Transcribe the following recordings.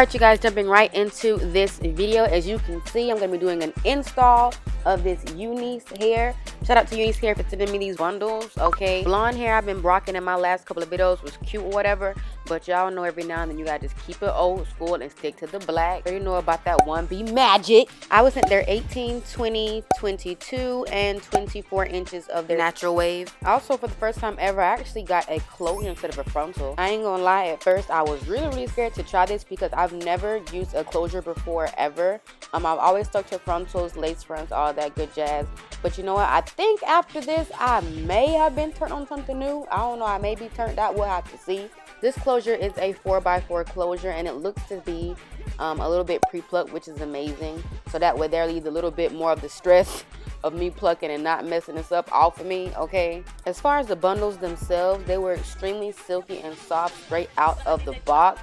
Alright, you guys, jumping right into this video. As you can see, I'm going to be doing an install of this Unice hair. Shout out to Unice hair for sending me these bundles, okay? Blonde hair I've been rocking in my last couple of videos was cute or whatever, but y'all know every now and then you gotta just keep it old school and stick to the black. You know about that 1B magic. I was sent their 18, 20, 22, and 24 inches of their natural wave. Also, for the first time ever, I actually got a closure instead of a frontal. I ain't gonna lie, at first I was really scared to try this because I've never used a closure before ever. I've always stuck to frontals, lace fronts, all that good jazz. But you know what? I think after this, I may have been turned on something new. I don't know. I may be turned out. We'll have to see. This closure is a 4x4 closure, and it looks to be a little bit pre-plucked, which is amazing. So that way there leaves a little bit more of the stress of me plucking and not messing this up off of me, okay? As far as the bundles themselves, they were extremely silky and soft straight out of the box.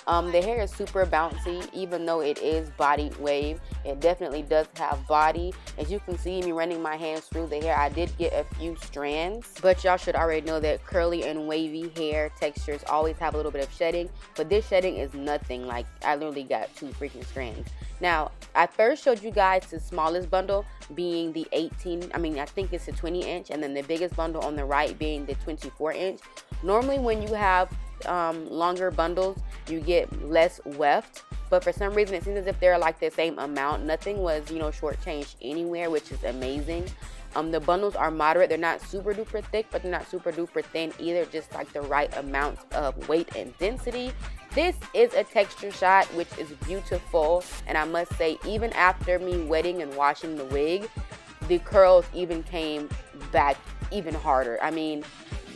The hair is super bouncy, even though it is body wave. It definitely does have body. As you can see me running my hands through the hair, I did get a few strands, but y'all should already know that curly and wavy hair textures always have a little bit of shedding, but this shedding is nothing. Like, I literally got 2 freaking strands. Now, I first showed you guys the smallest bundle being the 18, I think it's a 20 inch, and then the biggest bundle on the right being the 24 inch. Normally when you have longer bundles, you get less weft, but for some reason it seems as if they're like the same amount. Nothing was, you know, shortchanged anywhere, which is amazing. The bundles are moderate. They're not super duper thick, but they're not super duper thin either, just like the right amount of weight and density. This is a texture shot, which is beautiful, and I must say, even after me wetting and washing the wig, the curls even came back even harder. I mean,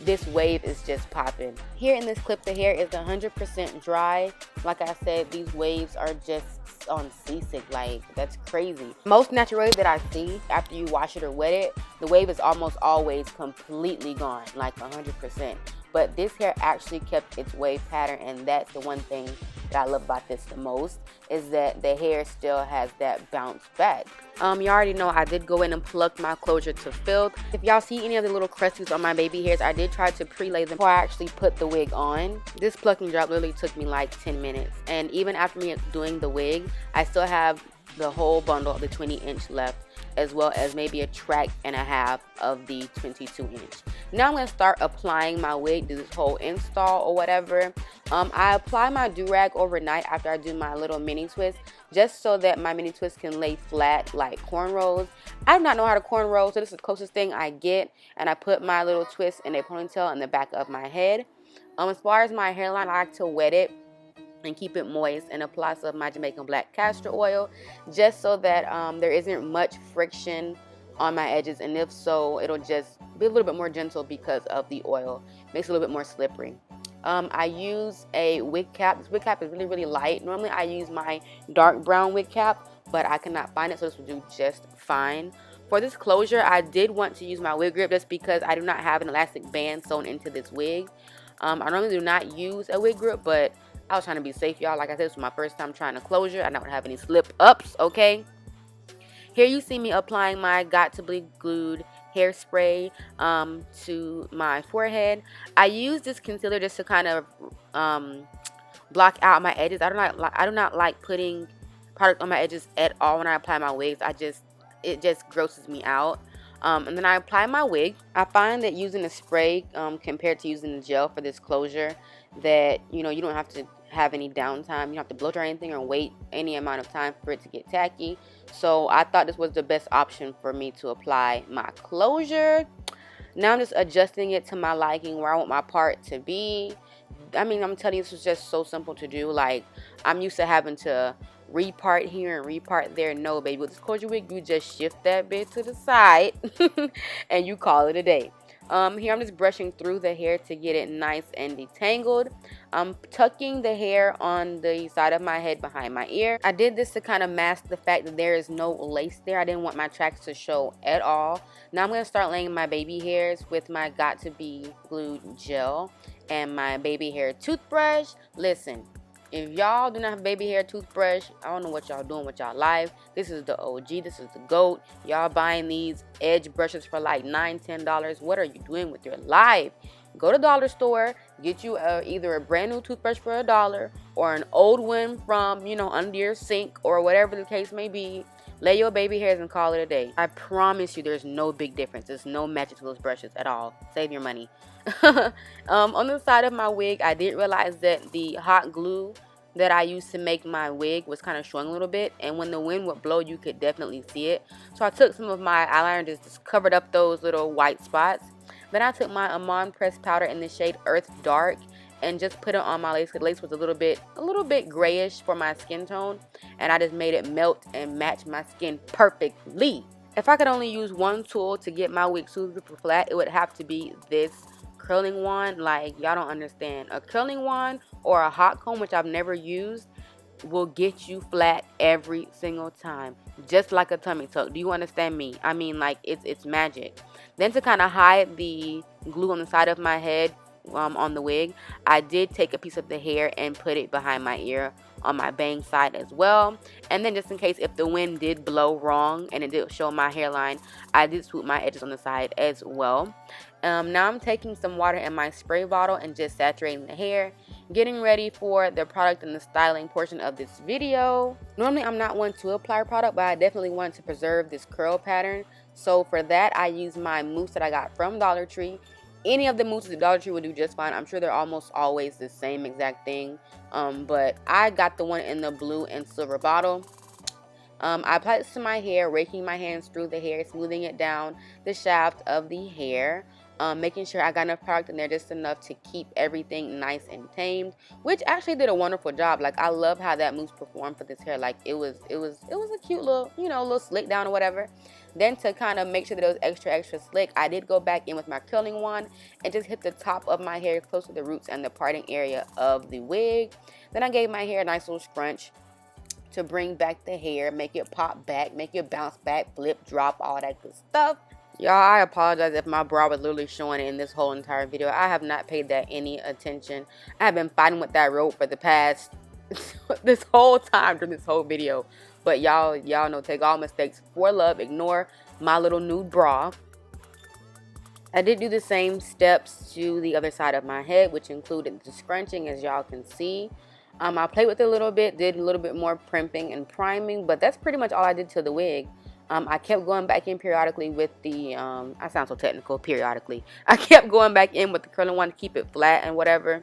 this wave is just popping. Here in this clip, the hair is 100% dry. Like I said, these waves are just on seasick. Like, that's crazy. Most natural wave that I see after you wash it or wet it, the wave is almost always completely gone, like 100%. But this hair actually kept its wave pattern, and that's the one thing that I love about this the most, is that the hair still has that bounce back. You already know I did go in and pluck my closure to filth. If y'all see any of the little crusties on my baby hairs, I did try to pre-lay them before I actually put the wig on. This plucking job literally took me like 10 minutes. And even after me doing the wig, I still have the whole bundle of the 20 inch left, as well as maybe a track and a half of the 22 inch. Now I'm going to start applying my wig, do this whole install or whatever. I apply my do-rag overnight after I do my little mini twist, just so that my mini twist can lay flat like cornrows. I do not know how to cornrow, so this is the closest thing I get, and I put my little twist in a ponytail in the back of my head. As far as my hairline, I like to wet it and keep it moist and apply some of my Jamaican black castor oil, just so that there isn't much friction on my edges, and if so, it'll just be a little bit more gentle because of the oil. Makes it a little bit more slippery. I use a wig cap. This wig cap is really light. Normally I use my dark brown wig cap, but I cannot find it, so this will do just fine. For this closure, I did want to use my wig grip just because I do not have an elastic band sewn into this wig. I normally do not use a wig grip, but I was trying to be safe, y'all. Like I said, this was my first time trying a closure. I don't have any slip ups, okay? Here you see me applying my Got to Be Glued hairspray to my forehead. I use this concealer just to kind of block out my edges. I do not like putting product on my edges at all when I apply my wigs. It just grosses me out. And then I apply my wig. I find that using a spray compared to using the gel for this closure, that you don't have to have any downtime. You don't have to blow dry anything or wait any amount of time for it to get tacky. So I thought this was the best option for me to apply my closure. Now I'm just adjusting it to my liking, where I want my part to be. I'm telling you, this was just so simple to do. Like, I'm used to having to repart here and repart there. No, baby, with this closure wig, you just shift that bit to the side and you call it a day. Here I'm just brushing through the hair to get it nice and detangled. I'm tucking the hair on the side of my head behind my ear. I did this to kind of mask the fact that there is no lace there. I didn't want my tracks to show at all. Now I'm going to start laying my baby hairs with my Got to Be Glued gel and my baby hair toothbrush. Listen, if y'all do not have a baby hair toothbrush, I don't know what y'all doing with y'all life. This is the OG. This is the GOAT. Y'all buying these edge brushes for like $9, $10. What are you doing with your life? go to the dollar store, get you either a brand new toothbrush for $1 or an old one from, you know, under your sink or whatever the case may be. Lay your baby hairs and call it a day. I promise you there's no big difference. There's no magic to those brushes at all. Save your money. On the side of my wig, I did realize that the hot glue that I used to make my wig was kind of showing a little bit, and when the wind would blow, you could definitely see it. So I took some of my eyeliner and just covered up those little white spots. Then I took my Amon pressed powder in the shade Earth Dark and just put it on my lace, because the lace was a little bit grayish for my skin tone, and I just made it melt and match my skin perfectly. If I could only use one tool to get my wig super flat, it would have to be this curling wand. Like, y'all don't understand. A curling wand or a hot comb, which I've never used, will get you flat every single time, just like a tummy tuck. Do you understand me? I mean, like, it's magic. Then to kind of hide the glue on the side of my head, on the wig, I did take a piece of the hair and put it behind my ear on my bang side as well. And then just in case if the wind did blow wrong and it did show my hairline, I did swoop my edges on the side as well. Now I'm taking some water in my spray bottle and just saturating the hair, getting ready for the product and the styling portion of this video. Normally I'm not one to apply product, but I definitely want to preserve this curl pattern. So for that, I use my mousse that I got from Dollar Tree. Any of the mousses at Dollar Tree will do just fine. I'm sure they're almost always the same exact thing. But I got the one in the blue and silver bottle. I applied this to my hair, raking my hands through the hair, smoothing it down the shaft of the hair. Making sure I got enough product in there, just enough to keep everything nice and tamed, which actually did a wonderful job. Like, I love how that mousse performed for this hair. Like, it was a cute little, you know, little slick down or whatever. Then to kind of make sure that it was extra slick, I did go back in with my curling wand and just hit the top of my hair close to the roots and the parting area of the wig. Then I gave my hair a nice little scrunch to bring back the hair, make it pop back, make it bounce back, flip, drop, all that good stuff. Y'all, I apologize if my bra was literally showing it in this whole entire video. I have not paid that any attention. I have been fighting with that rope for the past this whole time during this whole video. But y'all know, take all mistakes for love. Ignore my little nude bra. I did do the same steps to the other side of my head, which included the scrunching, as y'all can see. I played with it a little bit, did a little bit more primping and priming, but that's pretty much all I did to the wig. I kept going back in periodically with the, I sound so technical, periodically. I kept going back in with the curling one to keep it flat and whatever.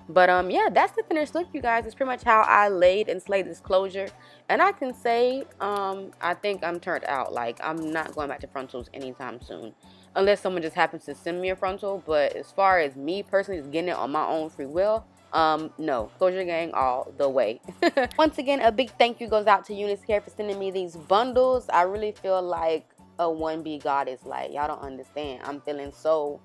But yeah, that's the finished look, you guys. It's pretty much how I laid and slayed this closure. And I can say, I think I'm turned out. Like, I'm not going back to frontals anytime soon. Unless someone just happens to send me a frontal. But as far as me personally just getting it on my own free will, no, closure gang all the way. Once again, a big thank you goes out to Unice here for sending me these bundles. I really feel like a 1B goddess. Like, y'all don't understand. I'm feeling so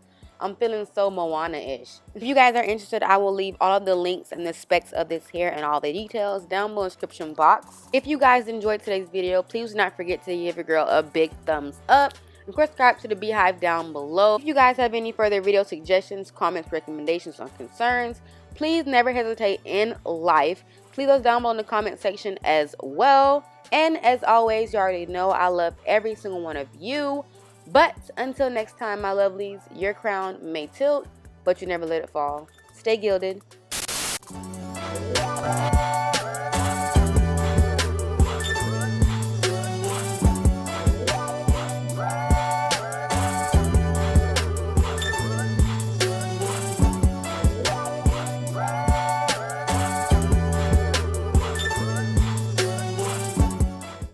Moana-ish. If you guys are interested, I will leave all of the links and the specs of this hair and all the details down below in the description box. If you guys enjoyed today's video, please do not forget to give your girl a big thumbs up. Of course, subscribe to the Beehive down below. If you guys have any further video suggestions, comments, recommendations, or concerns, please never hesitate in life. Leave those down below in the comment section as well. And as always, you already know I love every single one of you. But until next time, my lovelies, your crown may tilt, but you never let it fall. Stay gilded.